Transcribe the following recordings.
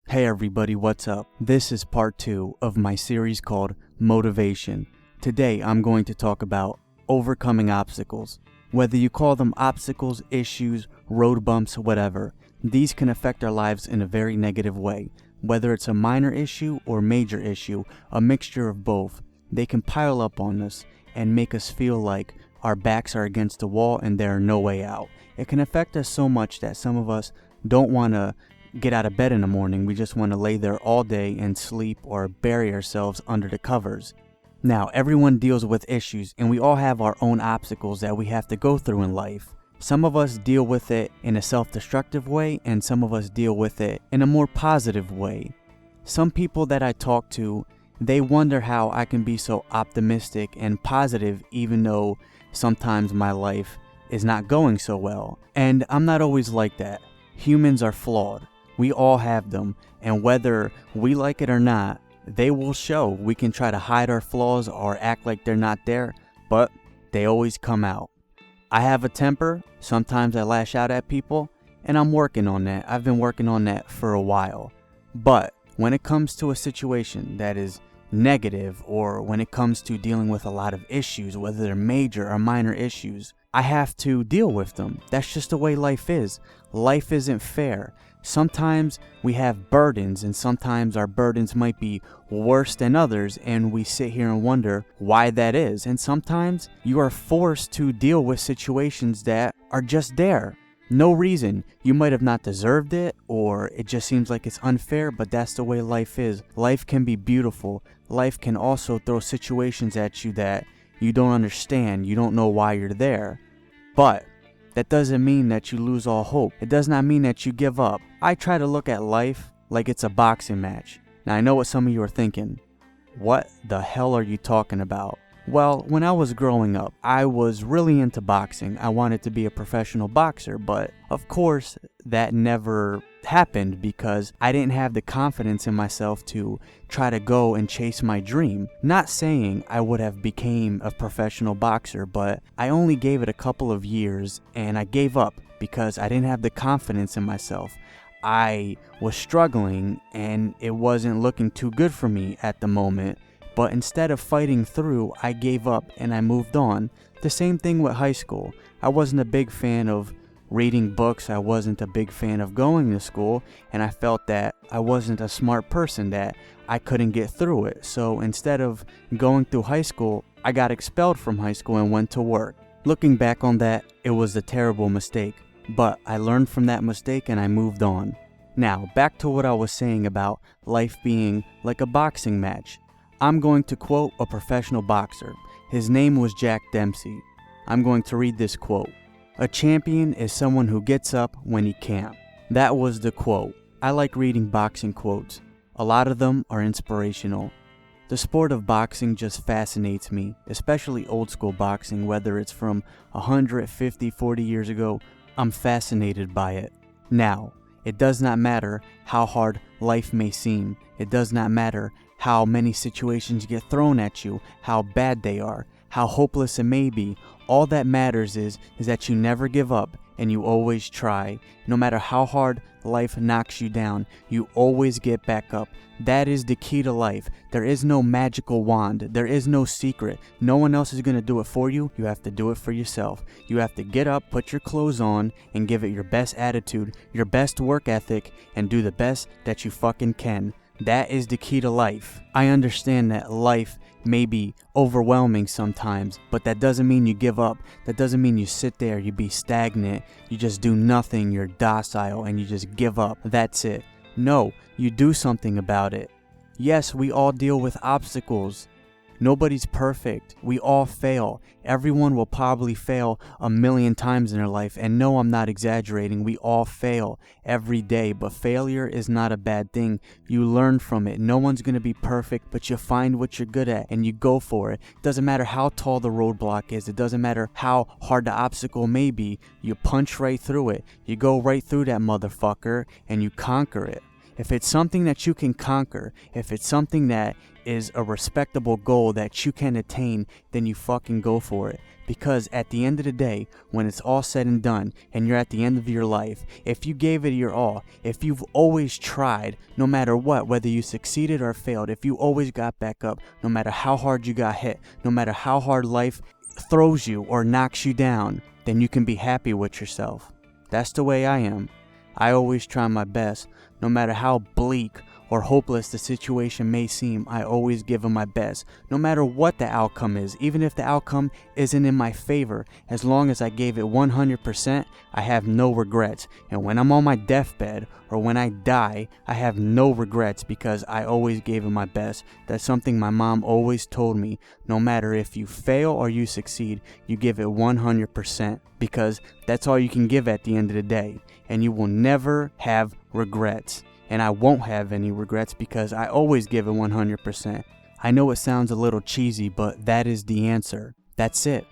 Hey everybody, what's up? This is part 2 of my series called Motivation. Today I'm going to talk about overcoming obstacles. Whether you call them obstacles, issues, road bumps, whatever, these can affect our lives in a very negative way. Whether it's a minor issue or major issue, a mixture of both, they can pile up on us and make us feel like our backs are against the wall and there are no way out. It can affect us so much that some of us don't want to get out of bed in the morning. We just want to lay there all day and sleep or bury ourselves under the covers. Now, everyone deals with issues and we all have our own obstacles that we have to go through in life. Some of us deal with it in a self-destructive way and some of us deal with it in a more positive way. Some people that I talk to, they wonder how I can be so optimistic and positive even though sometimes my life is not going so well. And I'm not always like that. Humans are flawed. We all have them, and whether we like it or not, they will show. We can try to hide our flaws or act like they're not there, but they always come out. I have a temper. Sometimes I lash out at people, and I'm working on that. I've been working on that for a while. But when it comes to a situation that is negative, or when it comes to dealing with a lot of issues, whether they're major or minor issues, I have to deal with them. That's just the way life is. Life isn't fair. Sometimes we have burdens, and sometimes our burdens might be worse than others, and we sit here and wonder why that is. And sometimes you are forced to deal with situations that are just there. No reason. You might have not deserved it, or it just seems like it's unfair, but that's the way life is. Life can be beautiful. Life can also throw situations at you that you don't understand. You don't know why you're there. But that doesn't mean that you lose all hope. It does not mean that you give up. I try to look at life like it's a boxing match. Now I know what some of you are thinking. What the hell are you talking about? Well, when I was growing up, I was really into boxing. I wanted to be a professional boxer, but of course that never happened because I didn't have the confidence in myself to try to go and chase my dream. Not saying I would have became a professional boxer, but I only gave it a couple of years and I gave up because I didn't have the confidence in myself. I was struggling and it wasn't looking too good for me at the moment. But instead of fighting through, I gave up and I moved on. The same thing with high school. I wasn't a big fan of reading books. I wasn't a big fan of going to school. And I felt that I wasn't a smart person, that I couldn't get through it. So instead of going through high school, I got expelled from high school and went to work. Looking back on that, it was a terrible mistake. But I learned from that mistake and I moved on. Now, back to what I was saying about life being like a boxing match. I'm going to quote a professional boxer. His name was Jack Dempsey. I'm going to read this quote. "A champion is someone who gets up when he can't." That was the quote. I like reading boxing quotes. A lot of them are inspirational. The sport of boxing just fascinates me, especially old school boxing, whether it's from 150, 40 years ago. I'm fascinated by it. Now, it does not matter how hard life may seem. It does not matter how many situations get thrown at you, how bad they are, how hopeless it may be. All that matters is that you never give up and you always try. No matter how hard life knocks you down, you always get back up. That is the key to life. There is no magical wand. There is no secret. No one else is going to do it for you. You have to do it for yourself. You have to get up, put your clothes on, and give it your best attitude, your best work ethic, and do the best that you fucking can. That is the key to life. I understand that life may be overwhelming sometimes, but that doesn't mean you give up. That doesn't mean you sit there, you be stagnant, you just do nothing, you're docile, and you just give up. That's it. No, you do something about it. Yes, we all deal with obstacles. Nobody's perfect. We all fail. Everyone will probably fail a million times in their life. And no, I'm not exaggerating. We all fail every day. But failure is not a bad thing. You learn from it. No one's going to be perfect, but you find what you're good at and you go for it. It doesn't matter how tall the roadblock is. It doesn't matter how hard the obstacle may be. You punch right through it. You go right through that motherfucker and you conquer it. If it's something that you can conquer, if it's something that is a respectable goal that you can attain, then you fucking go for it. Because at the end of the day, when it's all said and done and you're at the end of your life, if you gave it your all, if you've always tried, no matter what, whether you succeeded or failed, if you always got back up, no matter how hard you got hit, no matter how hard life throws you or knocks you down, then you can be happy with yourself. That's the way I am. I always try my best. No matter how bleak or hopeless the situation may seem, I always give it my best. No matter what the outcome is, even if the outcome isn't in my favor, as long as I gave it 100%, I have no regrets. And when I'm on my deathbed or when I die, I have no regrets because I always gave it my best. That's something my mom always told me. No matter if you fail or you succeed, you give it 100% because that's all you can give at the end of the day. And you will never have regrets. And I won't have any regrets because I always give it 100%. I know it sounds a little cheesy, but that is the answer. That's it.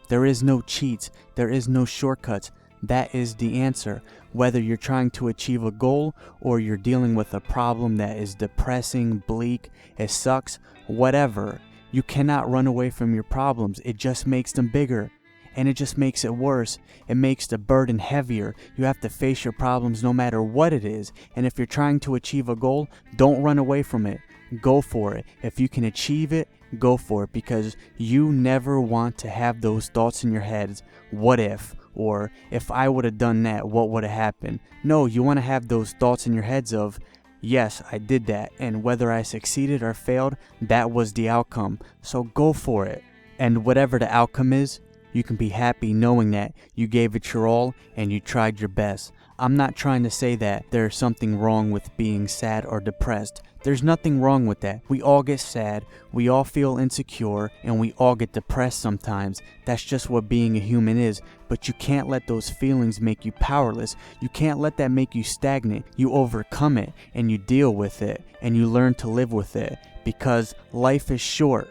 There is no cheats. There is no shortcuts. That is the answer. Whether you're trying to achieve a goal or you're dealing with a problem that is depressing, bleak, it sucks, whatever. You cannot run away from your problems. It just makes them bigger. And it just makes it worse. It makes the burden heavier. You have to face your problems no matter what it is. And if you're trying to achieve a goal, don't run away from it. Go for it. If you can achieve it, go for it, because you never want to have those thoughts in your head. What if? Or if I would have done that, what would have happened? No, you want to have those thoughts in your heads of, yes, I did that. And whether I succeeded or failed, that was the outcome. So go for it. And whatever the outcome is, you can be happy knowing that you gave it your all and you tried your best. I'm not trying to say that there's something wrong with being sad or depressed. There's nothing wrong with that. We all get sad, we all feel insecure, and we all get depressed sometimes. That's just what being a human is. But you can't let those feelings make you powerless. You can't let that make you stagnant. You overcome it and you deal with it and you learn to live with it, because life is short.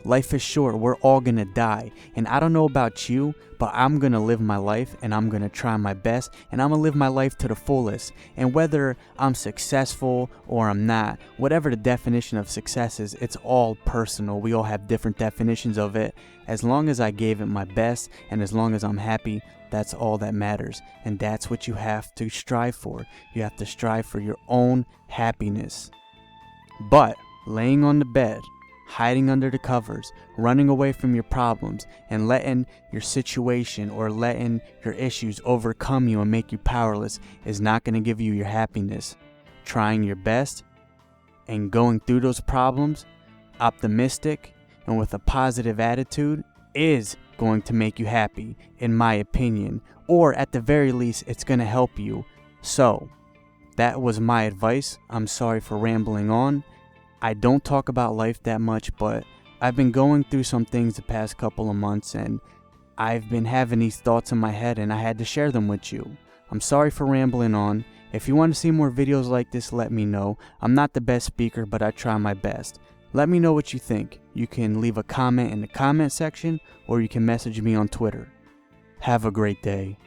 Life is short. We're all gonna die. And I don't know about you, but I'm gonna live my life and I'm gonna try my best and I'm gonna live my life to the fullest. And whether I'm successful or I'm not, whatever the definition of success is, it's all personal. We all have different definitions of it. As long as I gave it my best and as long as I'm happy, that's all that matters. And that's what you have to strive for. You have to strive for your own happiness. But laying on the bed, hiding under the covers, running away from your problems, and letting your situation or letting your issues overcome you and make you powerless is not going to give you your happiness. Trying your best and going through those problems, optimistic and with a positive attitude, is going to make you happy, in my opinion. Or at the very least, it's going to help you. So, that was my advice. I'm sorry for rambling on. I don't talk about life that much, but I've been going through some things the past couple of months and I've been having these thoughts in my head and I had to share them with you. I'm sorry for rambling on. If you want to see more videos like this, let me know. I'm not the best speaker, but I try my best. Let me know what you think. You can leave a comment in the comment section or you can message me on Twitter. Have a great day.